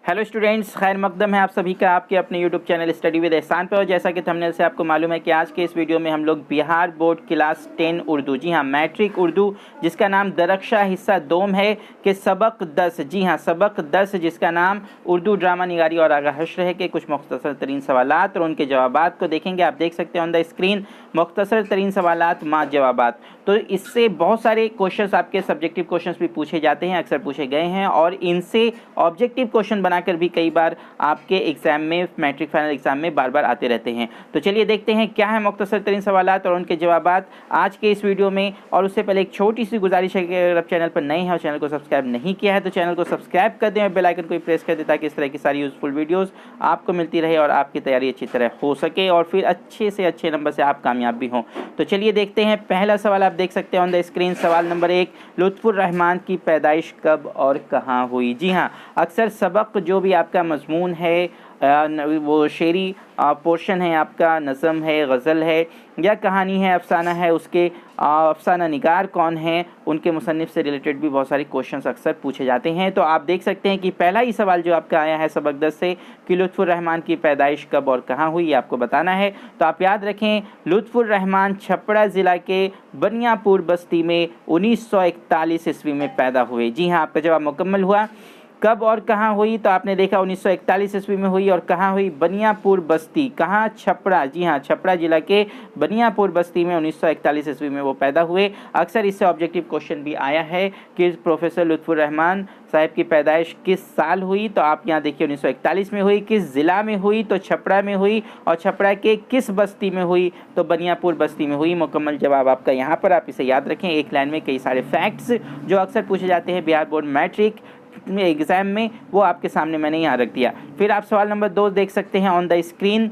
Hello students, खैर मकदम है आप सभी का आपके अपने यूट्यूब चैनल स्टडी विद एहसान पे। और जैसा कि थंबनेल से आपको मालूम है कि आज के इस वीडियो में हम लोग बिहार बोर्ड क्लास 10 उर्दू, जी हाँ मैट्रिक उर्दू, जिसका नाम दरख्शा हिस्सा दोम है कि सबक 10, जी हाँ सबक 10, जिसका नाम उर्दू ड्रामा निगारी और आगा हश्र है के कुछ मुख्तसर तरीन सवालात और उनके जवाबात को देखेंगे। आप देख सकते हैं ऑन द स्क्रीन मुख्तसर तरीन सवालात मा जवाबात। तो इससे बहुत सारे क्वेश्चंस आपके सब्जेक्टिव क्वेश्चंस भी पूछे जाते हैं, अक्सर पूछे गए हैं, और इनसे ऑब्जेक्टिव क्वेश्चन बनाकर भी कई बार आपके एग्जाम में, मैट्रिक फाइनल एग्जाम में बार बार आते रहते हैं। तो चलिए देखते हैं क्या है मुख्तसर तरीन सवालात और उनके जवाबात आज के इस वीडियो में। और उससे पहले एक छोटी सी गुजारिश है कि अगर आप चैनल पर नए हैं और चैनल को सब्सक्राइब नहीं किया है तो चैनल को सब्सक्राइब कर दें और बेल आइकन को भी प्रेस कर दें ताकि इस तरह की सारी यूजफुल वीडियोस आपको मिलती रहे और आपकी तैयारी अच्छी तरह हो सके और फिर अच्छे से अच्छे नंबर से आप कामयाब भी हों। तो चलिए देखते हैं पहला सवाल। आप देख सकते हैं ऑन द स्क्रीन सवाल नंबर 1, लुत्फुर रहमान की पैदाइश कब और कहाँ हुई। जी हाँ, अक्सर सबक जो भी आपका मजमून है, वो शेरी पोर्शन है आपका, नज़म है, गज़ल है या कहानी है, अफसाना है, उसके अफसाना निगार कौन है, उनके मुसन्निफ़ से रिलेटेड भी बहुत सारे क्वेश्चंस अक्सर पूछे जाते हैं। तो आप देख सकते हैं कि पहला ही सवाल जो आपका आया है सबक 10 से कि लुत्फुर रहमान की पैदाइश कब और कहाँ हुई, आपको बताना है। तो आप याद रखें, लुत्फुर रहमान छपरा ज़िला के बनियापुर बस्ती में 1941 ईस्वी में पैदा हुए। जी हाँ, आपका जवाब मुकम्मल हुआ। कब और कहाँ हुई, तो आपने देखा 1941 ईस्वी में हुई। और कहाँ हुई? बनियापुर बस्ती। कहाँ? छपरा। जी हाँ, छपरा जिला के बनियापुर बस्ती में 1941 ईस्वी में वो पैदा हुए। अक्सर इससे ऑब्जेक्टिव क्वेश्चन भी आया है कि प्रोफेसर लुत्फुर रहमान साहब की पैदाइश किस साल हुई। तो आप यहाँ देखिए 1941 में हुई। किस ज़िला में हुई? तो छपरा में हुई। और छपरा के किस बस्ती में हुई? तो बनियापुर बस्ती में हुई। मुकम्मल जवाब आपका यहाँ पर। आप इसे याद रखें, एक लाइन में कई सारे फैक्ट्स जो अक्सर पूछे जाते हैं बिहार बोर्ड मैट्रिक में एग्ज़ाम में, वो आपके सामने मैंने यहाँ रख दिया। फिर आप सवाल नंबर 2 देख सकते हैं ऑन द स्क्रीन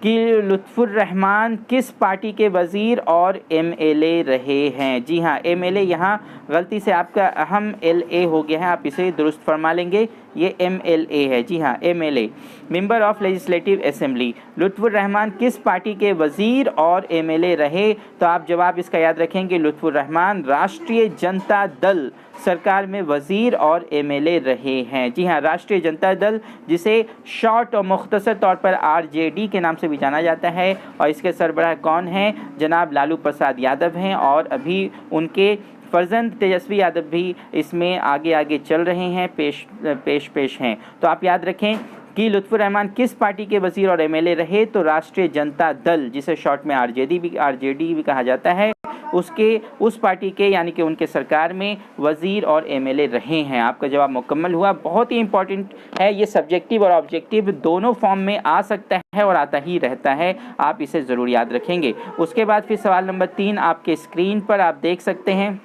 कि लुत्फुर रहमान किस पार्टी के वज़ीर और एमएलए रहे हैं। जी हाँ, एमएलए यहाँ गलती से आपका अहम एलए हो गया है, आप इसे दुरुस्त फरमा लेंगे, ये एमएलए है। जी हाँ, MLA, member of legislative assembly. Lutfur Rahman किस पार्टी के वज़ीर और एमएलए रहे? तो आप जवाब इसका याद रखेंगे, लुत्फुर रहमान राष्ट्रीय जनता दल सरकार में वज़ीर और एमएलए रहे हैं। जी हाँ, राष्ट्रीय जनता दल, जिसे शॉर्ट और मुख्तसर तौर पर आरजेडी के नाम से भी जाना जाता है, और इसके सरबराह कौन हैं? जनाब लालू प्रसाद यादव हैं, और अभी उनके फर्जंद तेजस्वी यादव भी इसमें आगे आगे चल रहे हैं, पेश हैं। तो आप याद रखें कि लुत्फुर रहमान किस पार्टी के वज़ीर और एमएलए रहे? तो राष्ट्रीय जनता दल, जिसे शॉर्ट में आरजेडी भी कहा जाता है, उसके उस पार्टी के यानी कि उनके सरकार में वज़ीर और एमएलए रहे हैं। आपका जवाब मुकम्मल हुआ। बहुत ही इंपॉर्टेंट है, ये सब्जेक्टिव और ऑब्जेक्टिव दोनों फॉर्म में आ सकता है और आता ही रहता है, आप इसे ज़रूर याद रखेंगे। उसके बाद फिर सवाल नंबर 3 आपके स्क्रीन पर आप देख सकते हैं।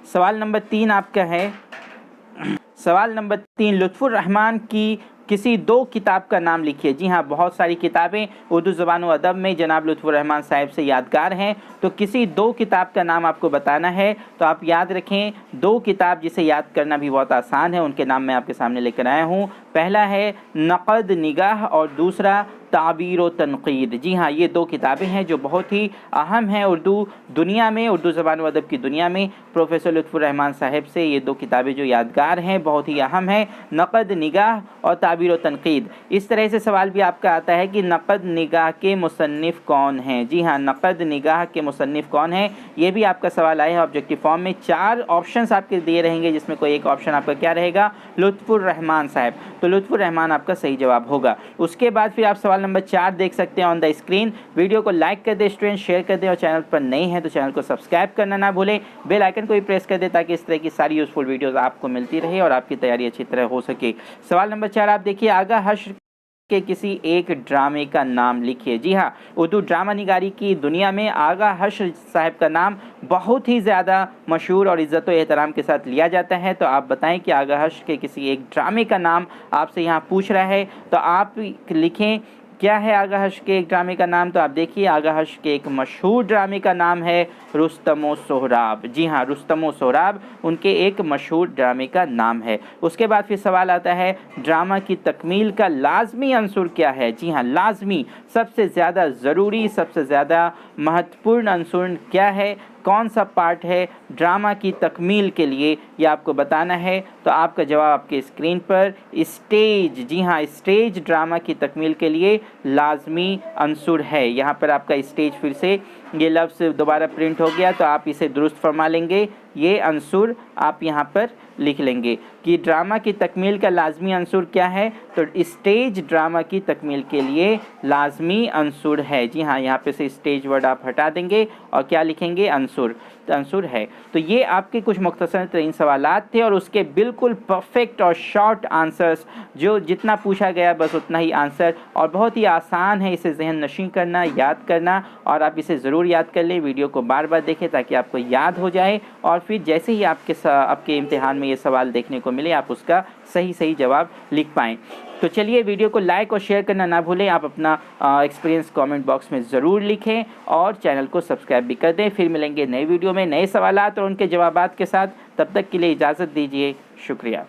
सवाल नंबर 3 आपका है, सवाल नंबर 3, लुत्फुर रहमान की किसी 2 किताब का नाम लिखिए। जी हाँ, बहुत सारी किताबें उर्दू ज़बान व अदब में जनाब लुत्फुर रहमान साहब से यादगार हैं, तो किसी 2 किताब का नाम आपको बताना है। तो आप याद रखें 2 किताब जिसे याद करना भी बहुत आसान है, उनके नाम मैं आपके सामने लेकर आया हूँ। पहला है नक़द निगाह और दूसरा ताबीर व तनक़ीद। जी हाँ, ये 2 किताबें हैं जो बहुत ही अहम हैं उर्दू दुनिया में, उर्दू ज़बान व अदब की दुनिया में। प्रोफेसर लुत्फुर रहमान साहब से ये 2 किताबें जो यादगार हैं, बहुत ही अहम हैं, नक़द निगाह और ताबीर व तनक़ीद। इस तरह से सवाल भी आपका आता है कि नक़द निगाह के मुसन्निफ़ कौन हैं। जी हाँ, नक़द निगाह के मुसन्निफ़ कौन हैं, ये भी आपका सवाल आया है ऑब्जेक्टिव फॉर्म में। 4 ऑप्शंस आपके दिए रहेंगे, जिसमें कोई एक ऑप्शन आपका क्या रहेगा? लुत्फुर रहमान साहब। तो लुत्फुर रहमान आपका सही जवाब होगा। उसके बाद फिर आप सवाल नंबर 4 देख सकते हैं ऑन द स्क्रीन। वीडियो को लाइक कर दें स्टूडेंट, शेयर कर दें, और चैनल पर नए हैं तो चैनल को सब्सक्राइब करना ना भूलें, बेल आइकन को भी प्रेस कर दें ताकि इस तरह की सारी यूजफुल वीडियोस आपको मिलती रहे और आपकी तैयारी अच्छी तरह हो सके। सवाल नंबर 4 आप देखिए, आगा हश्र के किसी एक ड्रामे का नाम लिखिए। जी हाँ, उर्दू ड्रामा निगारी की दुनिया में आगा हश्र साहब का नाम बहुत ही ज़्यादा मशहूर और इज़्ज़त व एहतराम के साथ लिया जाता है। तो आप बताएं कि आगा हश्र के किसी एक ड्रामे का नाम आपसे यहाँ पूछ रहा है, तो आप लिखें क्या है आगा हश्र के एक ड्रामे का नाम। तो आप देखिए, आगा हश्र के एक मशहूर ड्रामे का नाम है रुस्तम व सोहराब। जी हाँ, रुस्तम व सोहराब उनके एक मशहूर ड्रामे का नाम है। उसके बाद फिर सवाल आता है, ड्रामा की तकमील का लाजमी अंसुर क्या है। जी हाँ, लाजमी, सबसे ज़्यादा ज़रूरी, सबसे ज़्यादा महत्वपूर्ण अंसुर क्या है? कौन सा पार्ट है ड्रामा की तकमील के लिए, ये आपको बताना है। तो आपका जवाब आपके स्क्रीन पर स्टेज, जी हाँ, स्टेज ड्रामा की तकमील के लिए लाजमी अंसुर है। यहाँ पर आपका स्टेज, फिर से ये लफ्ज़ दोबारा प्रिंट हो गया तो आप इसे दुरुस्त फरमा लेंगे। ये अंसुर आप यहाँ पर लिख लेंगे कि ड्रामा की तकमील का लाजमी अंसुर क्या है, तो स्टेज ड्रामा की तकमील के लिए लाजमी अंसुर है। जी हाँ, यहाँ पे से स्टेज वर्ड आप हटा देंगे और क्या लिखेंगे, अंसुर, तो अंसुर है। तो ये आपके कुछ मुख्तसर तरीन सवालात थे और उसके बिल्कुल परफेक्ट और शॉर्ट आंसर्स, जो जितना पूछा गया बस उतना ही आंसर, और बहुत ही आसान है इसे जहन नशीं करना, याद करना, और आप इसे ज़रूर याद कर लें। वीडियो को बार बार देखें ताकि आपको याद हो जाए, और फिर जैसे ही आपके इम्तिहान में ये सवाल देखने को मिले आप उसका सही जवाब लिख पाएँ। तो चलिए, वीडियो को लाइक और शेयर करना ना भूलें। आप अपना एक्सपीरियंस कमेंट बॉक्स में ज़रूर लिखें और चैनल को सब्सक्राइब भी कर दें। फिर मिलेंगे नए वीडियो में नए सवालात और उनके जवाबात के साथ। तब तक के लिए इजाज़त दीजिए, शुक्रिया।